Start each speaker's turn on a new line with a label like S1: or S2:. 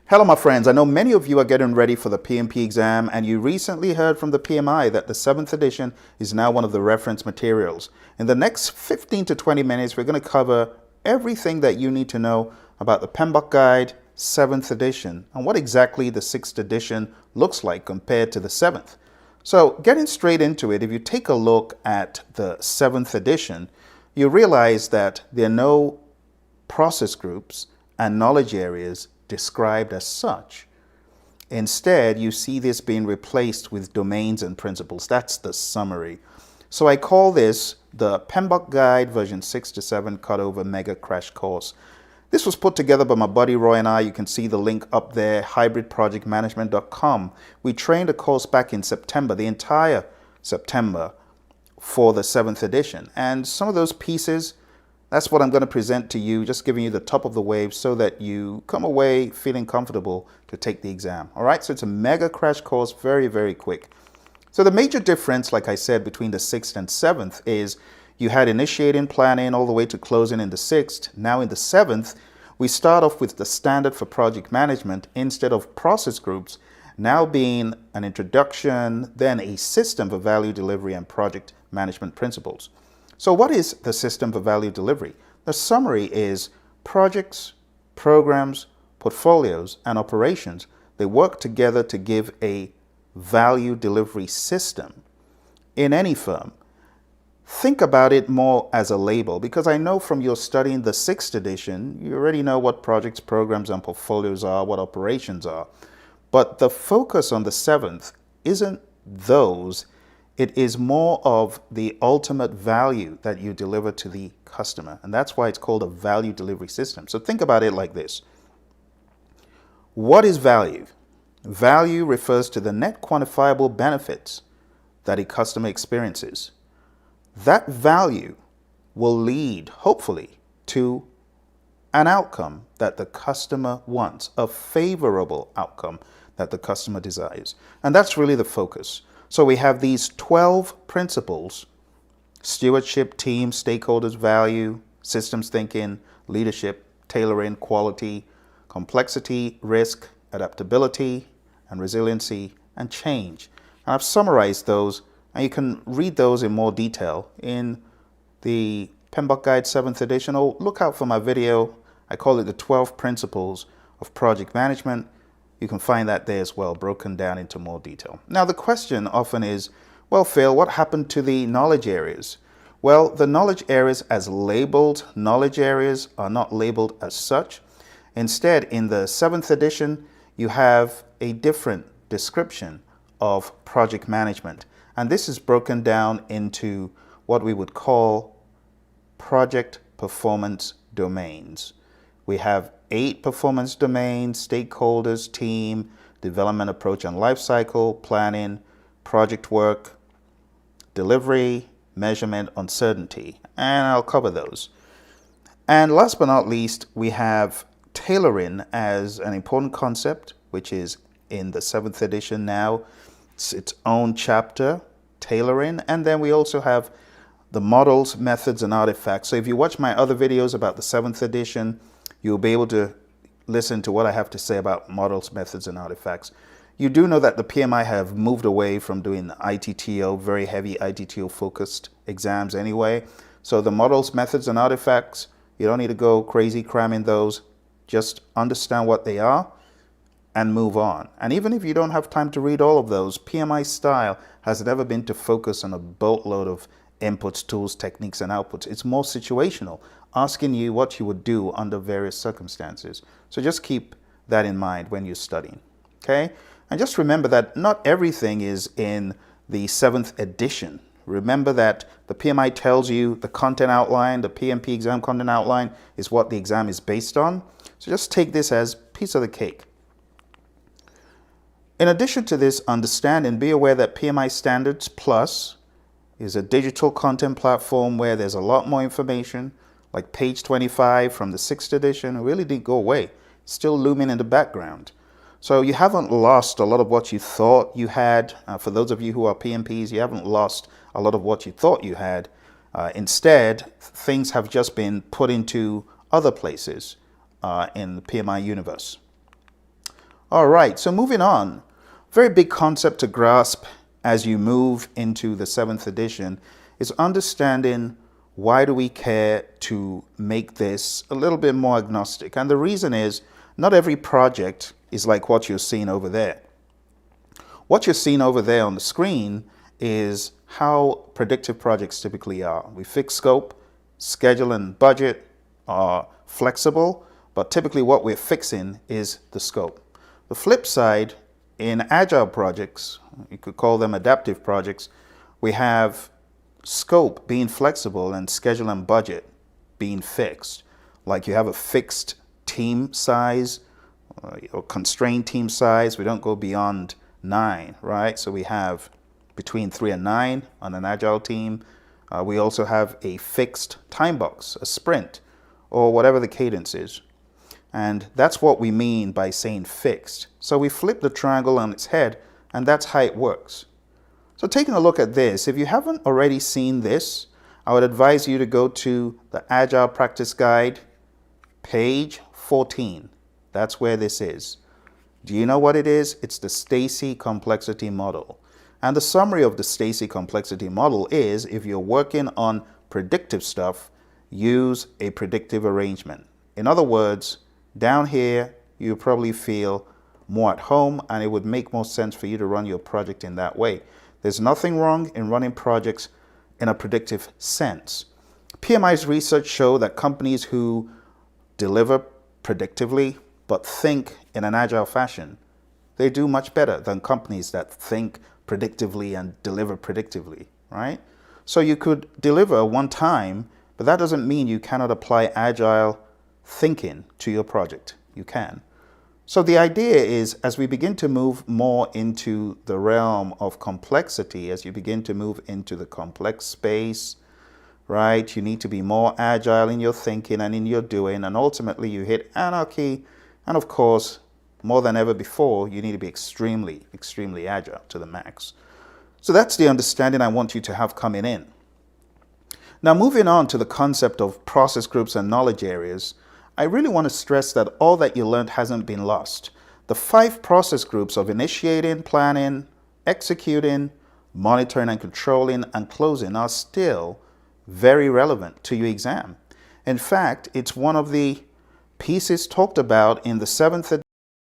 S1: Hello, my friends. I know many of you are getting ready for the PMP exam, and you recently heard from the PMI that the 7th edition is now one of the reference materials. In the next 15 to 20 minutes, we're going to cover everything that you need to know about the PMBOK Guide 7th edition and what exactly the 6th edition looks like compared to the 7th. So getting straight into it, if you take a look at the 7th edition, you realize that there are no process groups and knowledge areas described as such. Instead, you see this being replaced with domains and principles. That's the summary. So I call this the PMBOK Guide version 6 to 7 Cutover Mega Crash Course. This was put together by my buddy Roy and I. You can see the link up there, hybridprojectmanagement.com. We trained a course back in September, the entire September, for the 7th edition. And some of those pieces, that's what I'm going to present to you, just giving you the top of the wave so that you come away feeling comfortable to take the exam. All right, so it's a mega crash course, very, very quick. So the major difference, like I said, between the 6th and 7th is you had initiating, planning, all the way to closing in the 6th. Now in the 7th, we start off with the standard for project management instead of process groups, now being an introduction, then a system for value delivery and project management principles. So what is the system for value delivery? The summary is projects, programs, portfolios, and operations. They work together to give a value delivery system in any firm. Think about it more as a label, because I know from your studying the 6th edition, you already know what projects, programs, and portfolios are, what operations are. But the focus on the 7th isn't those. It is more of the ultimate value that you deliver to the customer. And that's why it's called a value delivery system. So think about it like this. What is value? Value refers to the net quantifiable benefits that a customer experiences. That value will lead, hopefully, to an outcome that the customer wants, a favorable outcome that the customer desires. And that's really the focus. So we have these 12 principles: stewardship, team, stakeholders, value, systems thinking, leadership, tailoring, quality, complexity, risk, adaptability, and resiliency, and change. And I've summarized those, and you can read those in more detail in the PMBOK Guide 7th edition, or look out for my video. I call it the 12 Principles of Project Management. You can find that there as well, broken down into more detail. Now, the question often is, well, Phil, what happened to the knowledge areas? Well, the knowledge areas as labeled knowledge areas are not labeled as such. Instead, in the 7th edition, you have a different description of project management. And this is broken down into what we would call project performance domains. We have 8 performance domains: stakeholders, team, development approach and life cycle, planning, project work, delivery, measurement, uncertainty. And I'll cover those. And last but not least, we have tailoring as an important concept, which is in the 7th edition now. It's its own chapter, tailoring. And then we also have the models, methods, and artifacts. So if you watch my other videos about the 7th edition, you'll be able to listen to what I have to say about models, methods, and artifacts. You do know that the PMI have moved away from doing the ITTO, very heavy ITTO focused exams anyway. So the models, methods, and artifacts, you don't need to go crazy cramming those. Just understand what they are and move on. And even if you don't have time to read all of those, PMI style has never been to focus on a boatload of inputs, tools, techniques, and outputs. It's more situational, asking you what you would do under various circumstances. So just keep that in mind when you're studying, okay? And just remember that not everything is in the 7th edition. Remember that the PMI tells you the content outline, the PMP exam content outline is what the exam is based on. So just take this as piece of the cake. In addition to this understanding, be aware that PMI Standards Plus is a digital content platform where there's a lot more information, like page 25 from the 6th edition. It really didn't go away. It's still looming in the background. So you haven't lost a lot of what you thought you had. For those of you who are PMPs, you haven't lost a lot of what you thought you had. Instead, things have just been put into other places in the PMI universe. All right, so moving on. Very big concept to grasp as you move into the 7th edition is understanding why do we care to make this a little bit more agnostic. And the reason is not every project is like what you're seeing over there. What you're seeing over there on the screen is how predictive projects typically are. We fix scope, schedule and budget are flexible, but typically what we're fixing is the scope. The flip side, in agile projects, you could call them adaptive projects, we have scope being flexible and schedule and budget being fixed. Like you have a fixed team size or constrained team size. We don't go beyond 9, right? So we have between 3 and 9 on an agile team. We also have a fixed time box, a sprint, or whatever the cadence is. And that's what we mean by saying fixed. So we flip the triangle on its head, and that's how it works. So taking a look at this, if you haven't already seen this, I would advise you to go to the Agile Practice Guide, page 14. That's where this is. Do you know what it is? It's the Stacy Complexity Model. And the summary of the Stacy Complexity Model is, if you're working on predictive stuff, use a predictive arrangement. In other words, down here, you probably feel more at home, and it would make more sense for you to run your project in that way. There's nothing wrong in running projects in a predictive sense. PMI's research show that companies who deliver predictively but think in an agile fashion, they do much better than companies that think predictively and deliver predictively, right? So you could deliver one time, but that doesn't mean you cannot apply agile thinking to your project. You can. So the idea is, as we begin to move more into the realm of complexity, as you begin to move into the complex space, right, you need to be more agile in your thinking and in your doing, and ultimately you hit anarchy. And of course, more than ever before, you need to be extremely, extremely agile to the max. So that's the understanding I want you to have coming in. Now, moving on to the concept of process groups and knowledge areas, I really want to stress that all that you learned hasn't been lost. The 5 process groups of initiating, planning, executing, monitoring and controlling, and closing are still very relevant to your exam. In fact, it's one of the pieces talked about in the 7th